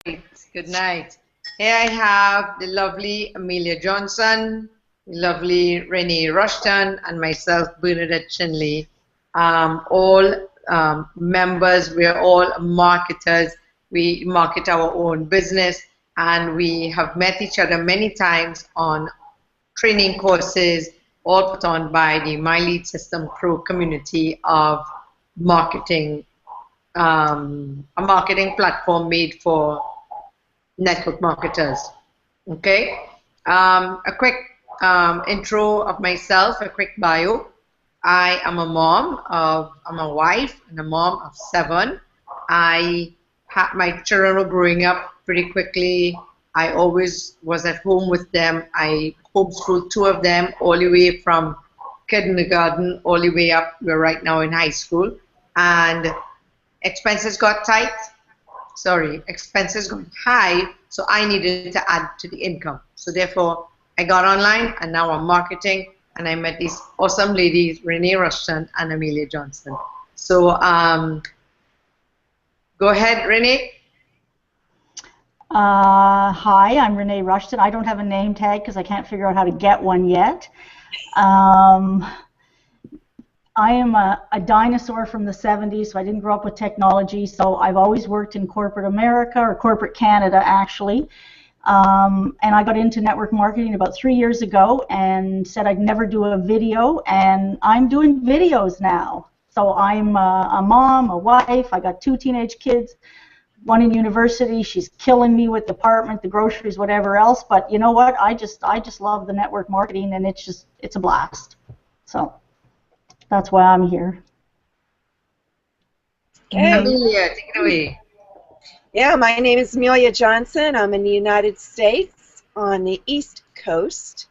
Good night. Here I have the lovely Amelia Johnson, the lovely Renee Rushton, and myself, Bernadette Chinley. All members, we're all marketers. We market our own business, and we have met each other many times on training courses, all put on by the My Lead System Pro community of marketing, a marketing platform made for network marketers. Okay, a quick intro of myself, a quick bio. I am I'm a wife and a mom of 7. My children were growing up pretty quickly. I always was at home with them. I homeschooled 2 of them all the way from kindergarten all the way up. We're right now in high school, and expenses got tight. Expenses got high, so I needed to add to the income. So therefore, I got online, and now I'm marketing, and I met these awesome ladies, Renee Rushton and Amelia Johnson. So go ahead, Renee. Hi, I'm Renee Rushton. I don't have a name tag because I can't figure out how to get one yet. I am a dinosaur from the 70s, so I didn't grow up with technology, so I've always worked in corporate America, or corporate Canada, actually. And I got into network marketing about 3 years ago and said I'd never do a video, and I'm doing videos now. So I'm a mom, a wife, I got 2 teenage kids, one in university. She's killing me with the apartment, the groceries, whatever else, but you know what? I just love the network marketing, and it's a blast. So that's why I'm here. Okay. Amelia, take it away. Yeah, my name is Amelia Johnson. I'm in the United States on the East Coast.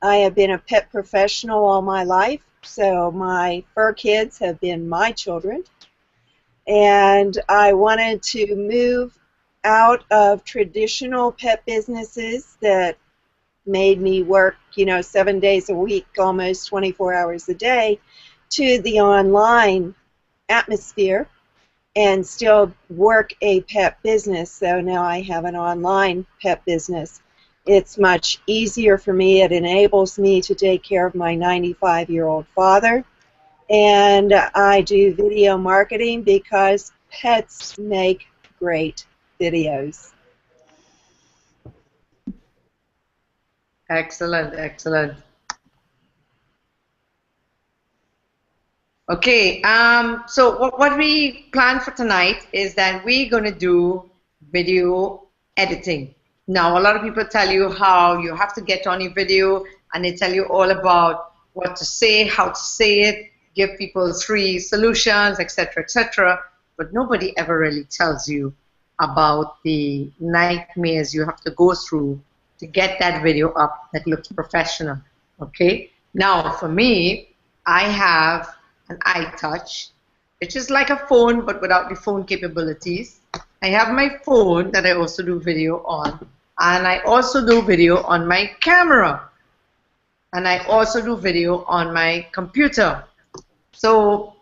I have been a pet professional all my life, so my fur kids have been my children. And I wanted to move out of traditional pet businesses that made me work, 7 days a week, almost 24 hours a day, to the online atmosphere and still work a pet business. So now I have an online pet business. It's much easier for me. It enables me to take care of my 95-year-old father. And I do video marketing because pets make great videos. Excellent, excellent. Okay, so what we plan for tonight is that we're going to do video editing. Now, a lot of people tell you how you have to get on your video, and they tell you all about what to say, how to say it, give people 3 solutions, etc., etc. But nobody ever really tells you about the nightmares you have to go through to get that video up that looks professional. Okay, now for me, I have an iTouch, which is like a phone but without the phone capabilities. I have my phone that I also do video on, and I also do video on my camera, and I also do video on my computer. So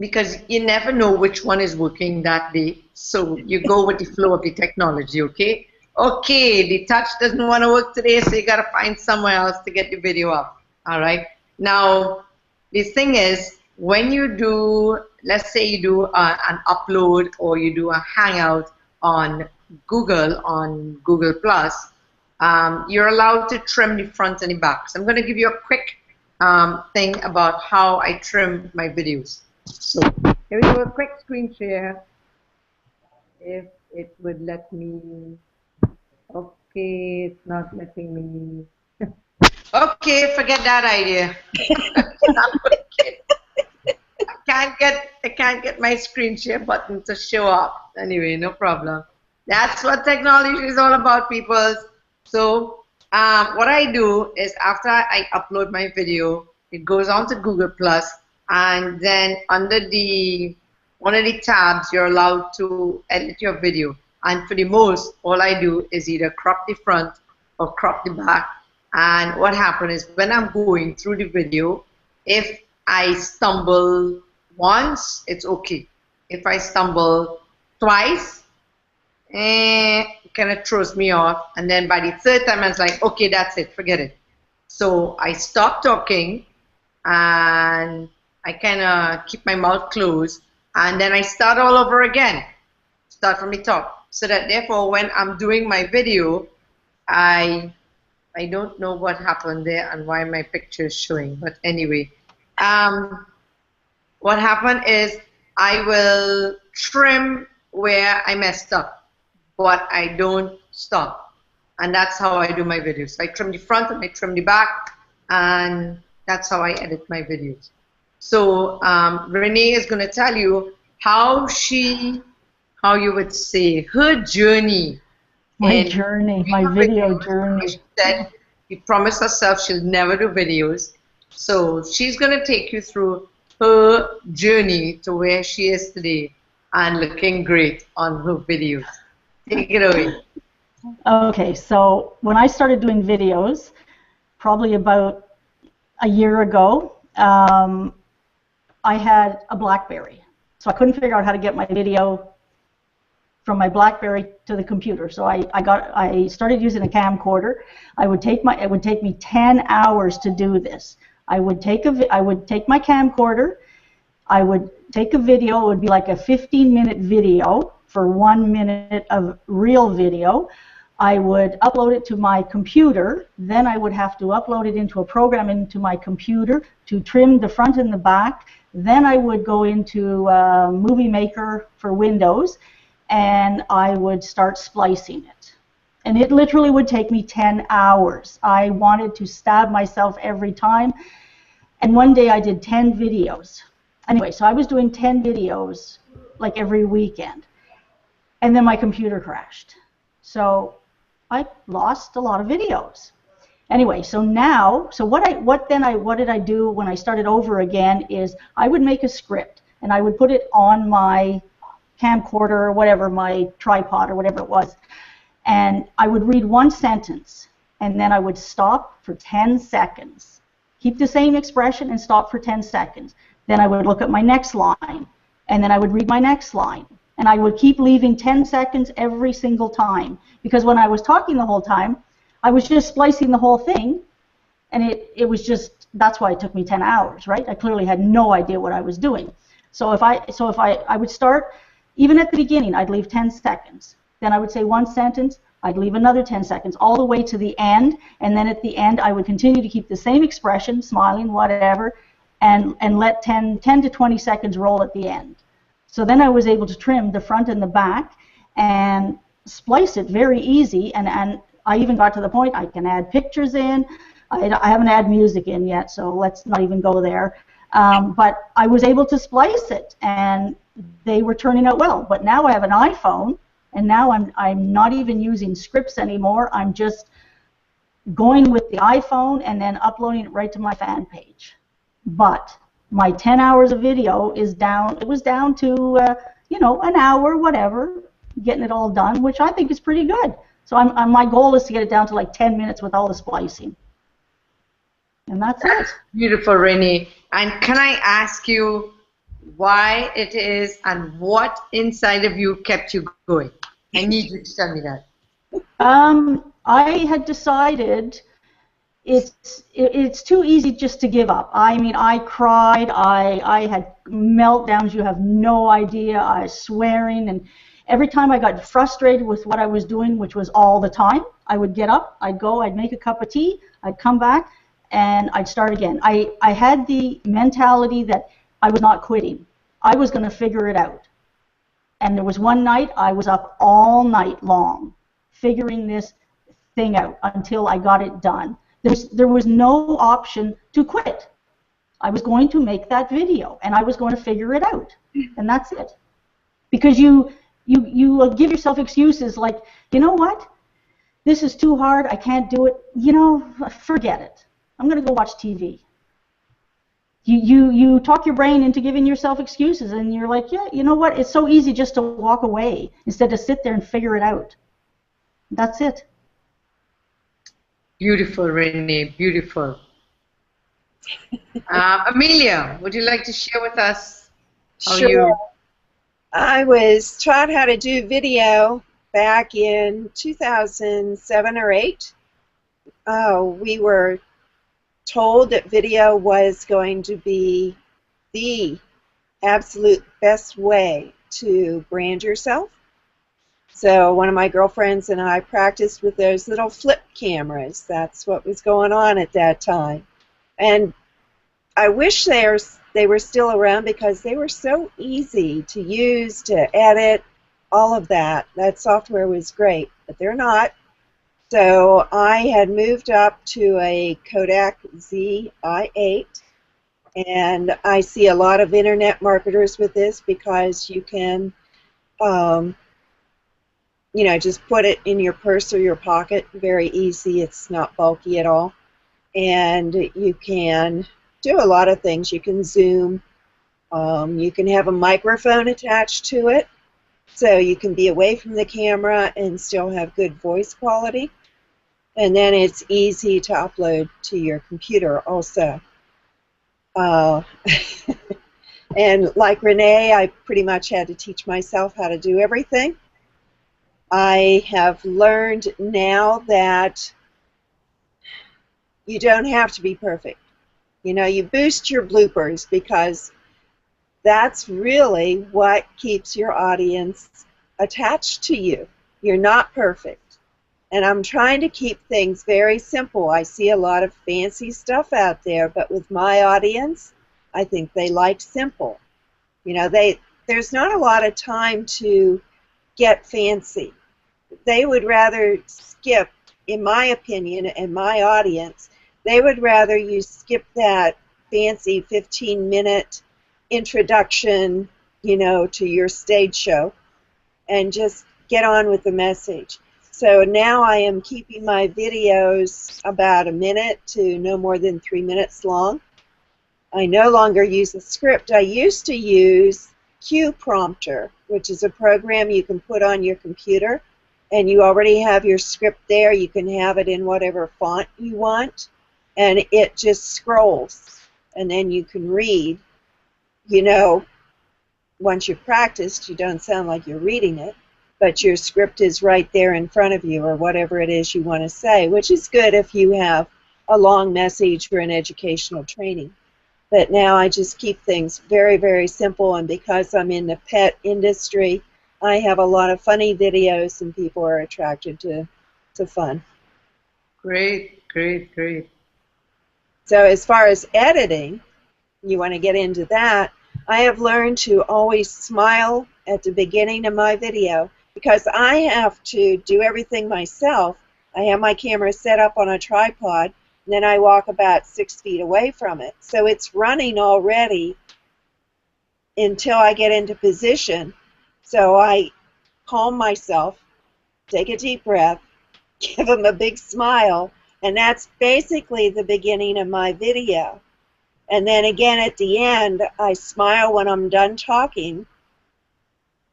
because you never know which one is working that day, so you go with the flow of the technology. Okay, the touch doesn't want to work today, so you got to find somewhere else to get the video up. All right, now the thing is, when you do, let's say you do an upload or you do a hangout on Google Plus, you're allowed to trim the front and the back. So I'm going to give you a quick thing about how I trim my videos. So here we go, a quick screen share. If it would let me. Okay, it's not letting me. Okay, forget that idea. I can't get my screen share button to show up. Anyway, no problem. That's what technology is all about, people. So what I do is after I upload my video, it goes on to Google Plus, and then under one of the tabs, you're allowed to edit your video. And for the most, all I do is either crop the front or crop the back. And what happens is when I'm going through the video, if I stumble once, it's okay. If I stumble twice, kind of throws me off. And then by the third time, I was like, okay, that's it, forget it. So I stopped talking and I kind of keep my mouth closed. And then I start all over again, start from the top. So that therefore, when I'm doing my video, I don't know what happened there and why my picture is showing. But anyway, what happened is I will trim where I messed up, but I don't stop. And that's how I do my videos. So I trim the front and I trim the back, and that's how I edit my videos. So Renee is going to tell you how you would say, her journey. My journey, my video journey. She said she promised herself she'll never do videos. So she's going to take you through her journey to where she is today and looking great on her videos. Take it away. Okay, so when I started doing videos, probably about a year ago, I had a BlackBerry. So I couldn't figure out how to get my video from my BlackBerry to the computer. So I started using a camcorder. It would take me 10 hours to do this. I would take my camcorder, I would take a video, it would be like a 15-minute video for 1 minute of real video. I would upload it to my computer, then I would have to upload it into a program into my computer to trim the front and the back. Then I would go into Movie Maker for Windows, and I would start splicing it. And it literally would take me 10 hours. I wanted to stab myself every time. And one day I did 10 videos. Anyway, so I was doing 10 videos like every weekend. And then my computer crashed. So I lost a lot of videos. Anyway, so now, what did I do when I started over again is I would make a script and I would put it on my camcorder or whatever, my tripod or whatever it was. And I would read one sentence and then I would stop for 10 seconds. Keep the same expression and stop for 10 seconds. Then I would look at my next line and then I would read my next line. And I would keep leaving 10 seconds every single time, because when I was talking the whole time, I was just splicing the whole thing, and it was just, that's why it took me 10 hours, right? I clearly had no idea what I was doing. So if I would start, even at the beginning, I'd leave 10 seconds. Then I would say one sentence, I'd leave another 10 seconds, all the way to the end, and then at the end I would continue to keep the same expression, smiling, whatever, and let 10 to 20 seconds roll at the end. So then I was able to trim the front and the back and splice it very easy, and I even got to the point I can add pictures in. I haven't added music in yet, so let's not even go there. But I was able to splice it, and they were turning out well. But now I have an iPhone, and now I'm not even using scripts anymore. I'm just going with the iPhone and then uploading it right to my fan page. But my 10 hours of video is down. It was down to an hour, whatever, getting it all done, which I think is pretty good. So my goal is to get it down to like 10 minutes with all the splicing. And that's it. Beautiful, Renee. And can I ask you why it is and what inside of you kept you going? I need you to tell me that. I had decided it's too easy just to give up. I mean, I cried. I had meltdowns. You have no idea. I was swearing, and every time I got frustrated with what I was doing, which was all the time, I would get up, I'd go, I'd make a cup of tea, I'd come back, and I'd start again. I had the mentality that I was not quitting. I was going to figure it out. And there was one night I was up all night long figuring this thing out until I got it done. There was no option to quit. I was going to make that video, and I was going to figure it out, and that's it. Because you give yourself excuses like, you know what? This is too hard. I can't do it. Forget it. I'm going to go watch TV. You talk your brain into giving yourself excuses, and you're like, yeah, you know what? It's so easy just to walk away instead of sit there and figure it out. That's it. Beautiful, Renee. Beautiful. Amelia, would you like to share with us how Sure. I was taught how to do video back in 2007 or 8. We were told that video was going to be the absolute best way to brand yourself. So one of my girlfriends and I practiced with those little flip cameras. That's what was going on at that time. And I wish they were still around because they were so easy to use, to edit, all of that. That software was great, but they're not. So I had moved up to a Kodak Z-I-8, and I see a lot of internet marketers with this because you can, you know, just put it in your purse or your pocket. Very easy. It's not bulky at all. And you can do a lot of things. You can zoom. You can have a microphone attached to it, so you can be away from the camera and still have good voice quality. And then it's easy to upload to your computer also. And like Renee, I pretty much had to teach myself how to do everything. I have learned now that you don't have to be perfect. You know, you boost your bloopers because that's really what keeps your audience attached to you. You're not perfect. And I'm trying to keep things very simple. I see a lot of fancy stuff out there, but with my audience, I think they like simple. You know, there's not a lot of time to get fancy. They would rather skip, in my opinion, and my audience, they would rather you skip that fancy 15-minute introduction, you know, to your stage show and just get on with the message. So now I am keeping my videos about a minute to no more than 3 minutes long. I no longer use a script. I used to use Q Prompter, which is a program you can put on your computer, and you already have your script there. You can have it in whatever font you want, and it just scrolls, and then you can read. You know, once you've practiced, you don't sound like you're reading it, but your script is right there in front of you, or whatever it is you want to say, which is good if you have a long message for an educational training. But now I just keep things very, very simple, and because I'm in the pet industry, I have a lot of funny videos, and people are attracted to fun. Great, great, great. So as far as editing, you want to get into that, I have learned to always smile at the beginning of my video because I have to do everything myself. I have my camera set up on a tripod, and then I walk about 6 feet away from it. So it's running already until I get into position. So I calm myself, take a deep breath, give them a big smile, and that's basically the beginning of my video. And then again at the end, I smile when I'm done talking,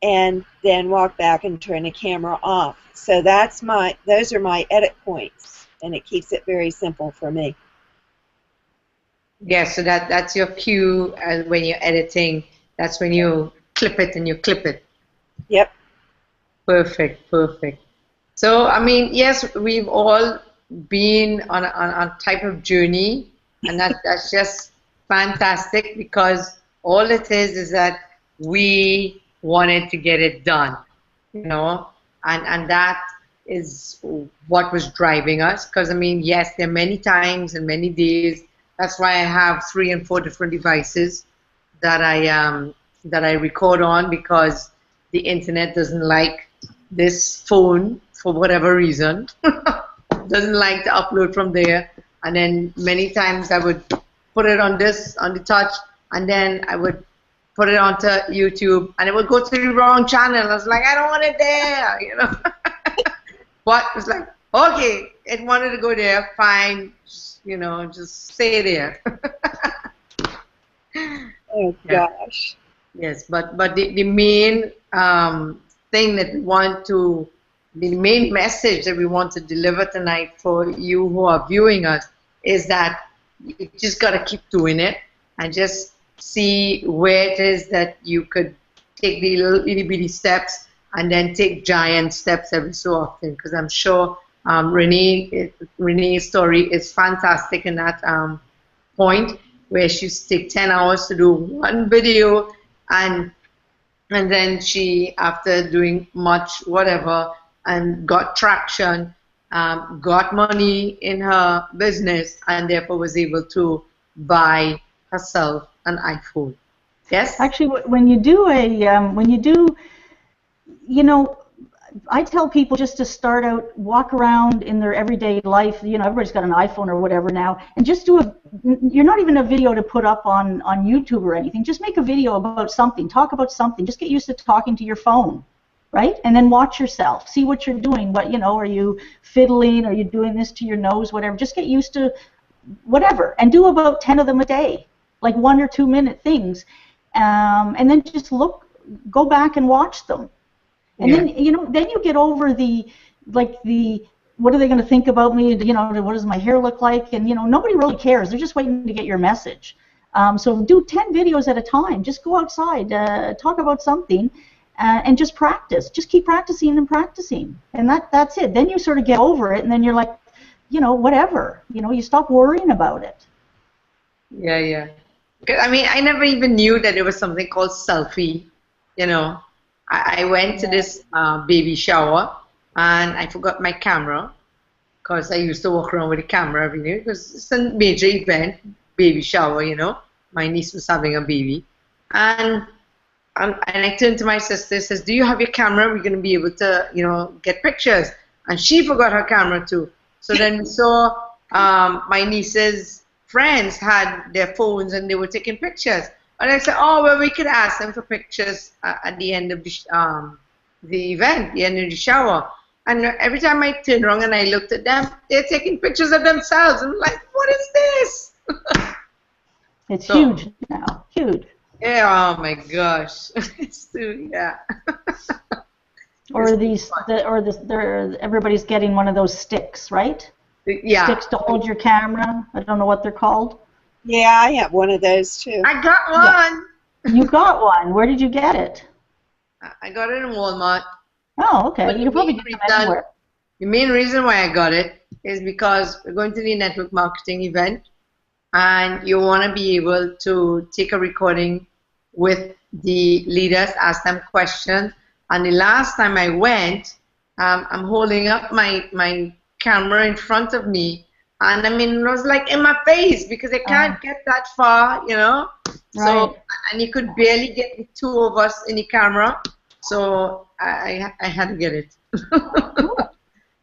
and then walk back and turn the camera off. So those are my edit points, and it keeps it very simple for me. Yes, so that's your cue when you're editing. That's when you clip it and you clip it. Yep. Perfect, perfect. So, I mean, yes, we've all been on a type of journey, and that's just fantastic because all it is that we wanted to get it done, you know, and that is what was driving us. Because I mean, yes, there are many times and many days. That's why I have 3 and 4 different devices that I record on, because the internet doesn't like this phone for whatever reason. Doesn't like to upload from there, and then many times I would put it on the touch, and then I would put it onto YouTube, and it would go to the wrong channel. I was like, I don't want it there, you know. But it was like, okay, it wanted to go there, fine, you know, just stay there. Oh gosh. Yes, but the main thing that we want to, the main message that we want to deliver tonight for you who are viewing us is that you just got to keep doing it and just see where it is that you could take the little itty bitty steps and then take giant steps every so often. Because I'm sure Renee's story is fantastic in that point where she used to take 10 hours to do one video, and then she, after doing much whatever and got traction, got money in her business, and therefore was able to buy herself an iPhone. Yes? Actually, when you do you know, I tell people just to start out, walk around in their everyday life. You know, everybody's got an iPhone or whatever now, and just do you're not even a video to put up on YouTube or anything. Just make a video about something, talk about something. Just get used to talking to your phone, right? And then watch yourself, see what you're doing. What, you know, are you fiddling? Are you doing this to your nose? Whatever. Just get used to whatever, and do about 10 of them a day, like 1 or 2 minute things, and then just go back and watch them. And then, you know, then you get over what are they going to think about me? You know, what does my hair look like? And, you know, nobody really cares. They're just waiting to get your message. So do 10 videos at a time. Just go outside, talk about something, and just practice. Just keep practicing and practicing. And that's it. Then you sort of get over it, and then you're like, you know, whatever. You know, you stop worrying about it. Yeah. I mean, I never even knew that there was something called selfie, you know. I went to this baby shower, and I forgot my camera, because I used to walk around with a camera every day, because it's a major event, baby shower, you know. My niece was having a baby. And I turned to my sister and says, do you have your camera? We're going to be able to, you know, get pictures. And she forgot her camera too. So then we saw my niece's friends had their phones, and they were taking pictures. And I said, oh, well, we could ask them for pictures at the end of the event, the end of the shower. And every time I turned around and I looked at them, they're taking pictures of themselves. I'm like, what is this? It's huge now, huge. Yeah, oh my gosh. It's too, yeah. Or everybody's getting one of those sticks, right? Yeah. Sticks to hold your camera. I don't know what they're called. Yeah, I have one of those too. I got one. Yeah. You got one. Where did you get it? I got it in Walmart. Oh, okay. But you can probably get them anywhere. The main reason why I got it is because we're going to the network marketing event, and you want to be able to take a recording with the leaders, ask them questions. And the last time I went, I'm holding up my camera in front of me, and I mean, it was like in my face, because I can't get that far, you know. Right. So, and you could barely get the two of us in the camera, so I had to get it.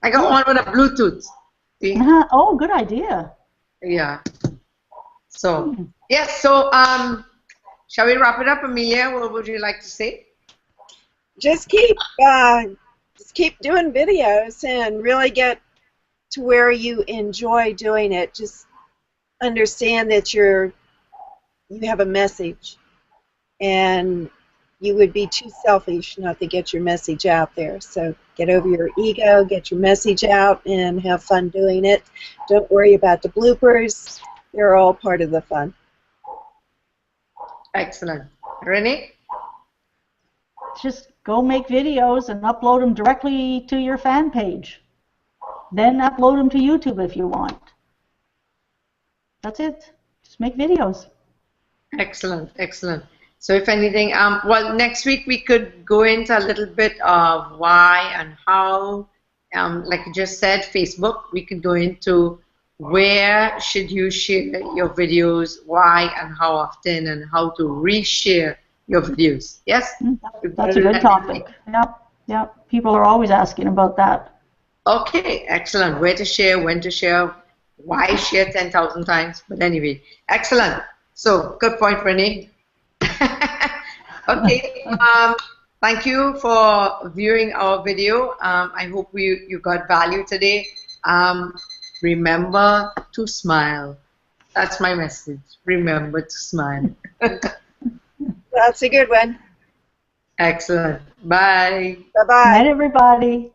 I got one with a Bluetooth. See? Oh, good idea. Yeah. So yes. So shall we wrap it up, Amelia? What would you like to say? Just keep doing videos and really get to where you enjoy doing it. Just understand that you have a message, and you would be too selfish not to get your message out there. So get over your ego, get your message out, and have fun doing it. Don't worry about the bloopers. They're all part of the fun. Excellent. Renee? Just go make videos and upload them directly to your fan page. Then upload them to YouTube if you want. That's it. Just make videos. Excellent, excellent. So if anything, well, next week we could go into a little bit of why and how. Like you just said, Facebook, we could go into where should you share your videos, why and how often, and how to reshare your videos. Yes? That's a good topic. Yep. People are always asking about that. Okay, excellent. Where to share, when to share, why share 10,000 times. But anyway, excellent. So, good point, Renee. Okay, thank you for viewing our video. I hope you got value today. Remember to smile. That's my message. Remember to smile. That's a good one. Excellent. Bye. Bye-bye. Good night, everybody.